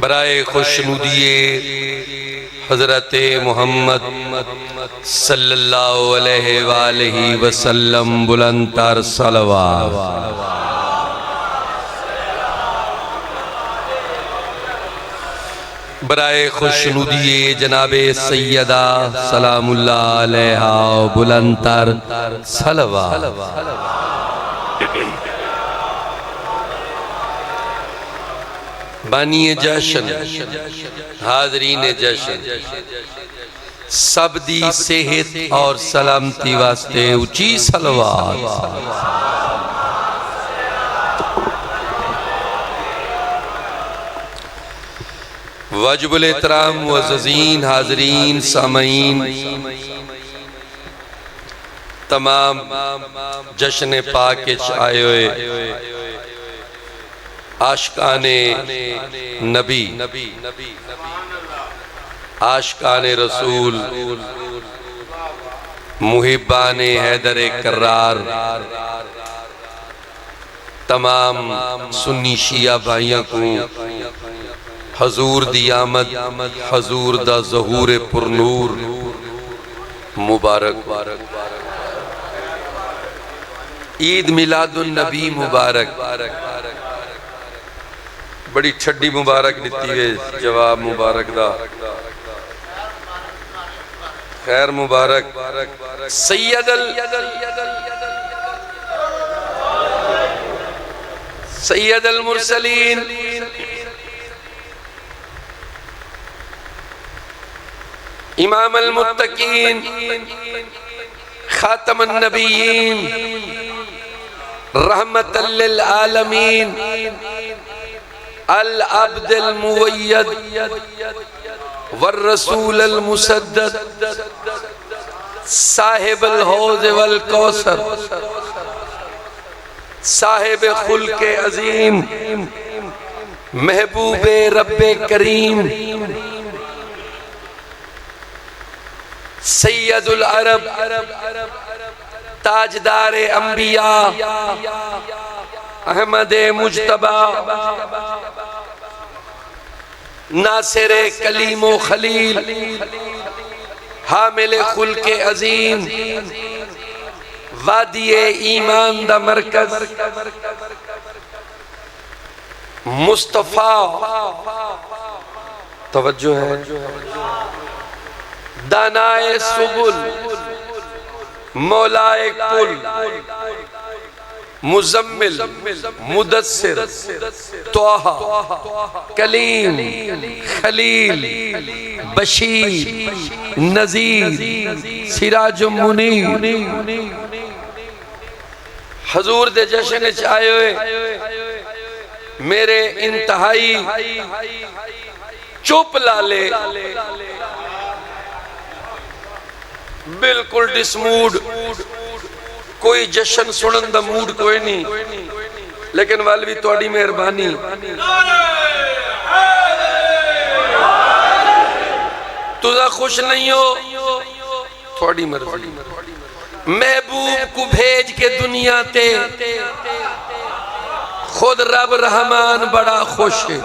बराए खुशनुदिये हज़रत मोहम्मद सल्लल्लाहु अलैहि वसल्लम बुलंदतर सलवात। बराए खुशनुदिये जनाबे सैयदा सलामुल्लाह अलैहा बुलंदतर सलवात। बानिए जशन हाज़रीन जशन सब दी सेहत और सलामती वास्ते उची सलवात। वाजिबुल एहतराम मुअज़्ज़ज़ीन हाज़रीन सामईन तमाम जश्न पाक आए हुए आशिकाने नबी आशिकाने रसूल मुहिब्बाने हैदर करार तमाम सुन्नी शिया भाइयों को हजूर दी आमद हजूर दा ज़हूर पुरनूर मुबारक। ईद मिलादुन नबी मुबारक। बड़ी छड्डी मुबारक दिती है जवाब मुबारक दा खैर मुबारक। सैयदल मुरसलीन इमाम अल मुत्तकीन खातमुन नबिय्यीन रहमतल लिल आलमीन अल अब्दुल मुवय्यद वर रसूल अल मुसद्दद साहिबुल हौज़ वल कौसर साहिब खुल्क़े अज़ीम महबूबे रब्बे करीम सैयदुल अरब ताजदारे अंबिया अहमदे मुज्तबा नासिरे कलीमो खलील हामिले खुल्के अजीम वादिये ईमान दा मरकज मुस्तफा तवज्जो है दानाए सुबुल मौलाए कुल मुज़म्मिल मुदस्सिर तोहा कलीम खलील बशीर नज़ीर सिराजुम मुनीर हजूर दे जश्न च आए हुए मेरे इंतहाई चुप लाले बिल्कुल डिसमूड कोई जश्न सुनन दा मूड कोई नहीं लेकिन वाल भी तुहाडी मेहरबानी तुझा खुश नहीं हो थोड़ी मर्जी महबूब को भेज के दुनिया ते खुद रब रहमान बड़ा खुश है।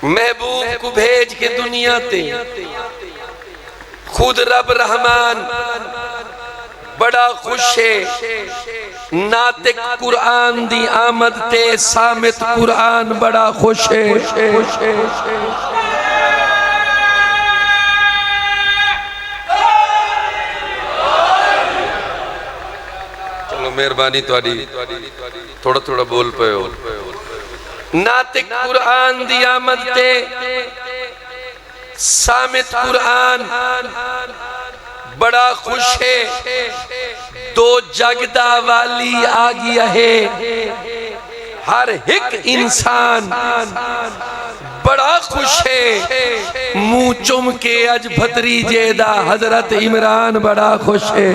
महबूब को भेज के दुनिया ते खुद रब रहमान बड़ा खुश है। नातिक कुरान दी आमद ते सामित कुरान बड़ा खुश है। चलो मेहरबानी तुहाडी थोड़ा थोड़ा बोल पे हो। नातिक कुरान दी आमद ते सामित कुरान बड़ा खुश है। दो जगदा वाली आ गया है हर एक इंसान बड़ा खुश है। मुंह चुम के अज भतरीजे दा हजरत इमरान बड़ा खुश है।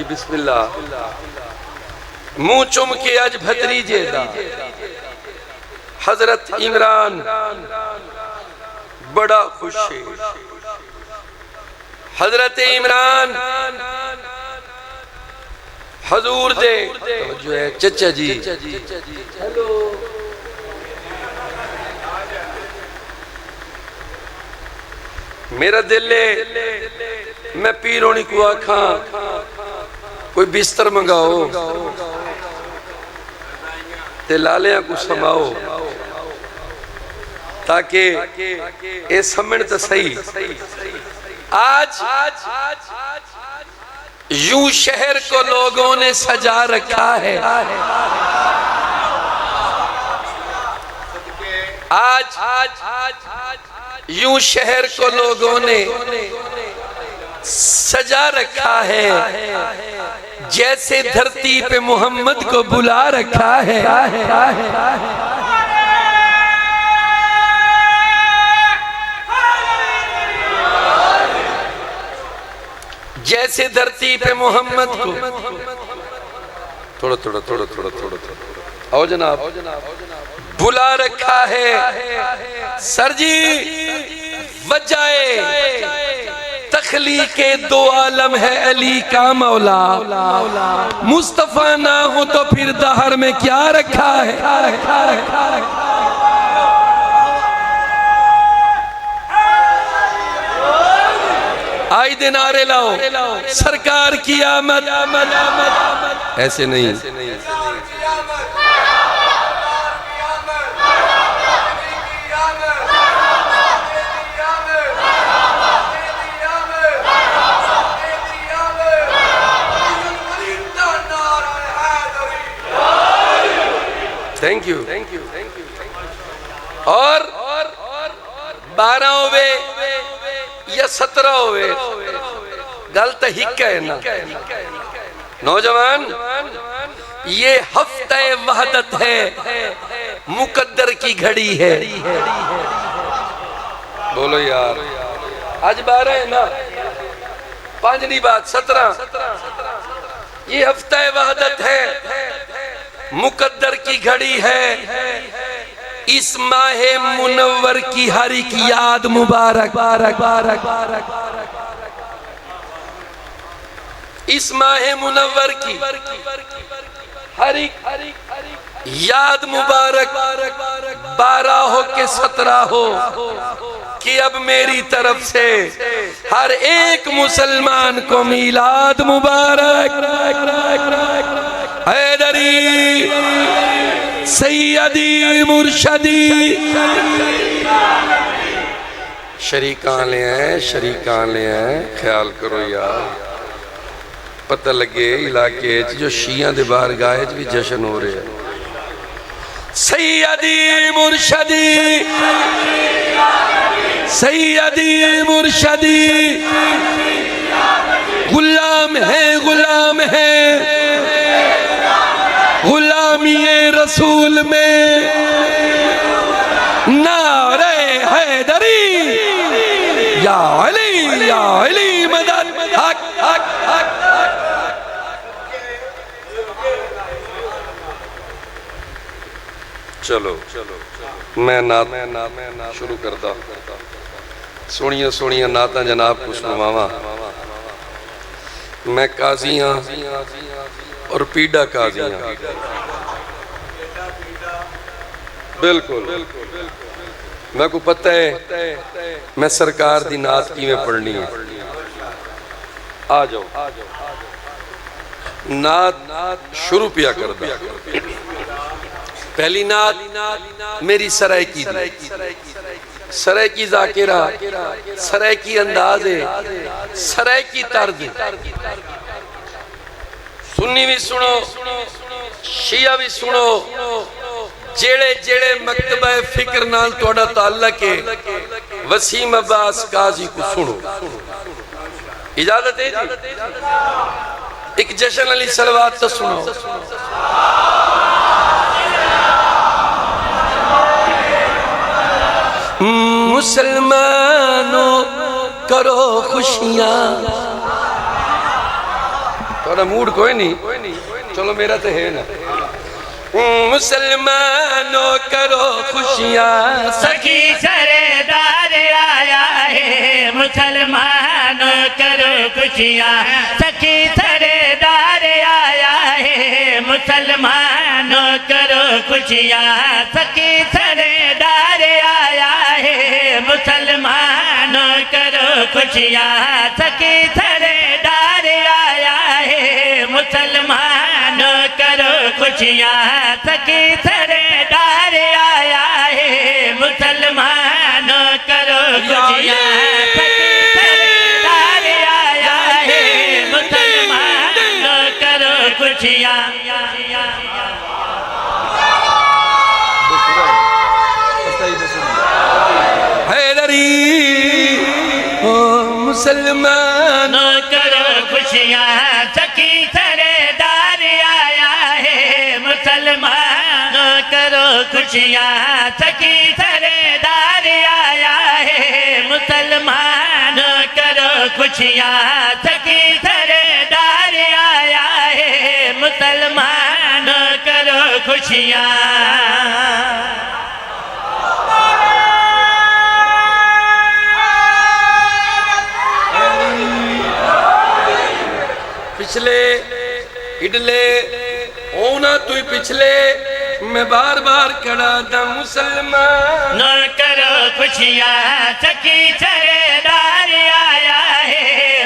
बिस्मिल्लाह मुंह चुम के अज भतरीजे दा हजरत इमरान बड़ा खुश है। हजरत इमरान हजूर दे जो है चचा जी, हेलो, मेरा दिल है मैं पीरोनी को आखा कोई बिस्तर मंगाओ ते लालिया को समाओ ताकि ये समझ तो सही। आज यूं शहर को लोगों ने सजा रखा है, आज यूं शहर को लोगों ने सजा रखा है जैसे धरती पे मोहम्मद को बुला रखा है। जैसे धरती पे मोहम्मद को थोड़ा थोड़ा थोड़ा थोड़ा थोड़ा थोड़ा आओ जनाब बुला रखा है। सर जी वजाए तखलीके दो आलम है अली का मौला, मुस्तफा ना हो तो फिर दहर में क्या रखा है। आई दिन नारे लाओ सरकार की आमद, ऐसे नहीं, थैंक यू। और 12 होवे या 17 होवे गल तो हिक है ना। नौजवान ये हफ्ते वहदत है, मुकद्दर की घड़ी है। बोलो यार आज 12 है ना, 5 नहीं बात 17। ये हफ्ते वहदत है, मुकद्दर की घड़ी है। इस माहे मुनव्वर की हर एक याद मुबारक, इस माहे मुनव्वर की हर एक याद मुबारक। 12 हो के 17 हो कि अब मेरी तरफ से हर एक मुसलमान को मीलाद मुबारक। हैदरी सैयदी मुर्शदी शरीकान ले आए, शरीकान ले आए। ख्याल करो यार, पता लगे इलाके जो शिया दे बाहर गाए भी जश्न हो रहे हैं। सैयदी मुर्शदी, सैयदी मुर्शदी गुलाम है, गुलाम है गुलामी रसूल में। नारे हैदरी या अली मदद हक हक हक। चलो मैं नात शुरू करता। सोनिया सोनिया नाता जनाब को सुनवावा। मैं काजी हाँ और पीड़ा काजी हाँ, बिल्कुल मैं को पता है मैं सरकार दी नात किवें पढ़नी है। आ जाओ नात शुरू पिया कर दा। पहली नात मेरी सराय की, सराय की जाकिरा, सराय की अंदाज़े, सराय की तर्ज। सुन्नी भी सुनो, शिया भी सुनो, जेड़े जेड़े मकतबा फिक्र नाल तोड़ा ताल्लुक है वसीम अब्बास काजी को सुनो। इजाजत है जी? एक जशन अली सलवात तो सुनो। मुसलमानों करो खुशियां। थोड़ा मूड कोई नहीं, चलो मेरा तो है ना। मुसलमानों करो खुशियाँ, सखी सरदार आया है। मुसलमानों करो खुशियाँ, सखी सरदार आया है। मुसलमानों करो खुशियाँ, सखी सरदार आया है। मुसलमानों करो खुशियाँ, सखी सरदार आया है। मुसलमानों करो खुशियाँ, सखी सरदार आया है। मुसलमानों करो खुशियाँ, सखी सरदार आया है। मुसलमानों करो खुशियाँ। हैदरी ओ मुसलमानों करो खुशियाँ, सखी सरदार आया है। मुसलमानों करो खुशियाँ, सखी सरदार आया है। मुसलमानों करो खुशियाँ, सखी सरदार आया है। मुसलमानों करो खुशियाँ। पिछले इडले होना तू पिछले मैं बार बार कड़ा दा मुसलमान न करो खुशियाँ, सखी सरदार आया है।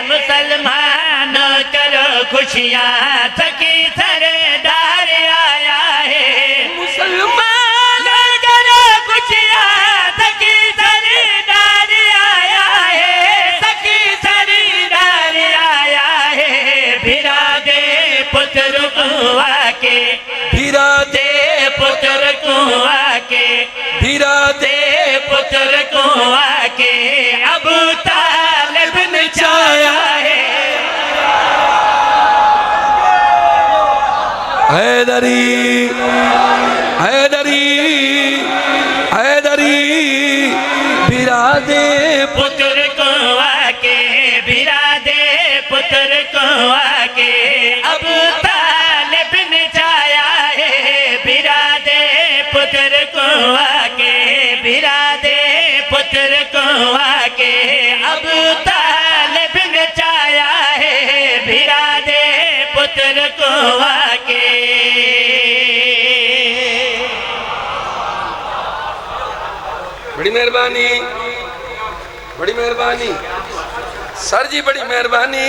मुसलमान न करो खुशियाँ, सखी सरदार आया है। मुसलमान न करो खुशियाँ, सखी सरदार आया है। सखी सरदार आया है। भिरा दे पुत्र कुआ के, भिरा दे पुत्र कुआ के, भिरा दे पुत्र कुआ के। अबू तालिब ने चाया है। हैदरी हैदरी हैदरी भिरा दे पुत्र कुआ के, भिरा दे पुत्र कुआ के। अबू तालिब ने चाया है। भिरा दे पुत्र कुआ के, भिरा दे पुत्र कुआ के। अबू तालिब ने चाया है। भिरा दे पुत्र कुआ के। बड़ी मेहरबानी, बड़ी मेहरबानी सर जी, बड़ी मेहरबानी।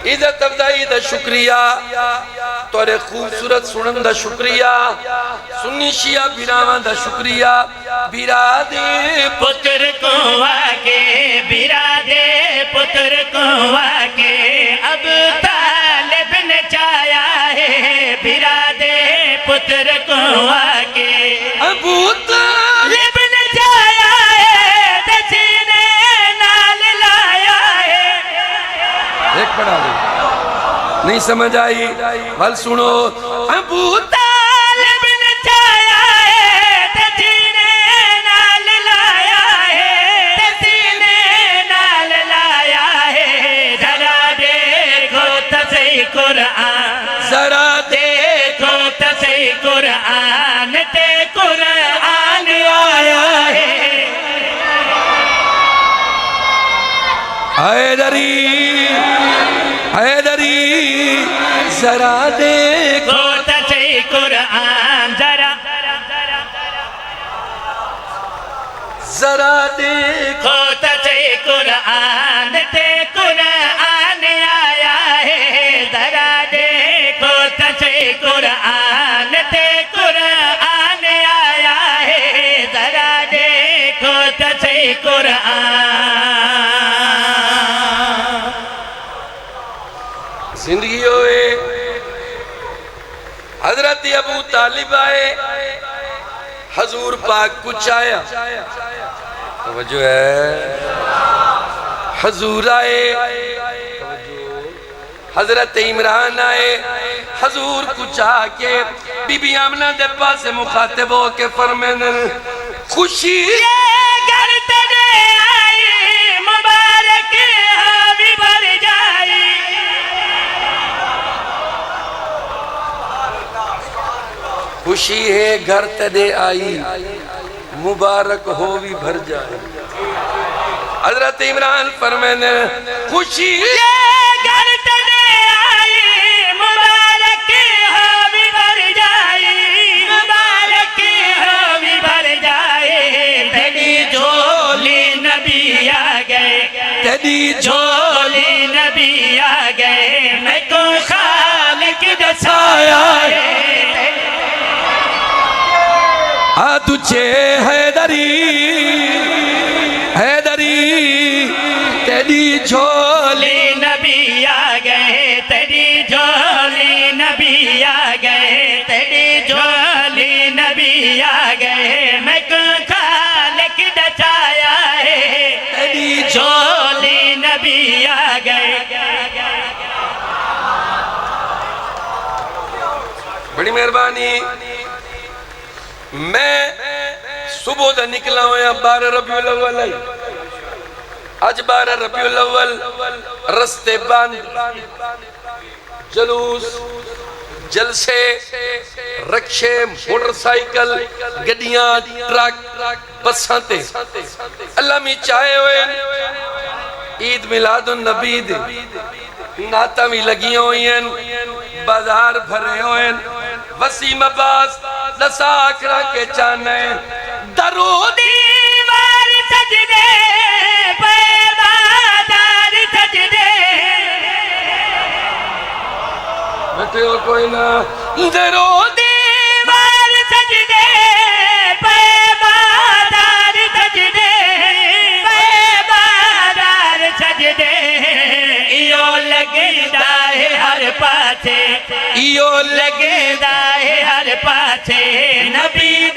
इज्जत अफजाई दा शुक्रिया, तोरे खूबसूरत सुनन दा शुक्रिया, सुन्नी शिया बिरावां दा शुक्रिया। बिरा दे पुत्र कुआ के, बिरा दे पुत्र कुआ के। अब तालिब ने चाया है। बिरा दे पुत्र कुआ के, अबू तालिब ने चाया है। दसीने नाल लाया है। एक पढ़ा दे, नहीं समझ आई? बल सुनो। अबू तालिब ने चाया है। दसीने नाल लाया है। दसीने नाल लाया है। जरा देखो तो सही कुरान, जरा देखो तो सही कुरान ते कुरान आया है। हैदरी हैदरी जरा देखो तो सही कुरान, जरा जरा देखो देखो तो सही कुरान ते कुरान आया है। जरा देखो तो सही कुरान ते कुरान आया है। जरा देखो तो सही कुरान। जिंदगी होए हजरत अबू तालिब आए, हजूर पाक कुछ आया, तवज्जो है, हजूर आए, हजरत इमरान आए, हजूर कुछ आके बीबी आमना दे पास मुखातिब हो के फरमाने खुशी घर तेरे आई मुबारक हामी भर जाई। खुशी है घर तदे आई, मुबारक हो भी भर जाए। हजरत इमरान फरमाने खुशी घर तले आई, मुबारक हो भी भर जाए, मुबारक हो भी भर जाए। तेरी झोली नबी आ गए, तेरी झोली नबी आ गए, मैं को खालिक दसाया है। आ तुझे हैदरी हैदरी तेरी झोली नबी आ गए, तेरी झोली नबी आ गए, तेरी झोली नबी आ गए, मैं को खालिक दसाया है। तेरी झोली नबी आ गए। बड़ी मेहरबानी। मैं सुबह दा निकला होया 12 रबीउल अव्वल, अज 12 रबीउल अव्वल, रस्ते बंद, जुलूस, जलसे, रक्शे, मोटरसाइकिल, गड्डियां, ट्रक, बसां ते अल्लाह मी चाहे होए ईद मिलादुन नबी दे नाता भी लगी हुई, बाजार भरे हुए। वसीम अब्बास दसा आखरा के चाने दरूदी दीवार सजदे पे बाजार सजदे, बैठे हो कोई ना दरूदी दीवार सजदे पे बाजार सजदे, पे बाजार सजदे। इयो लगदा है हर पासे, इयो लगदा है हर पासे, नबी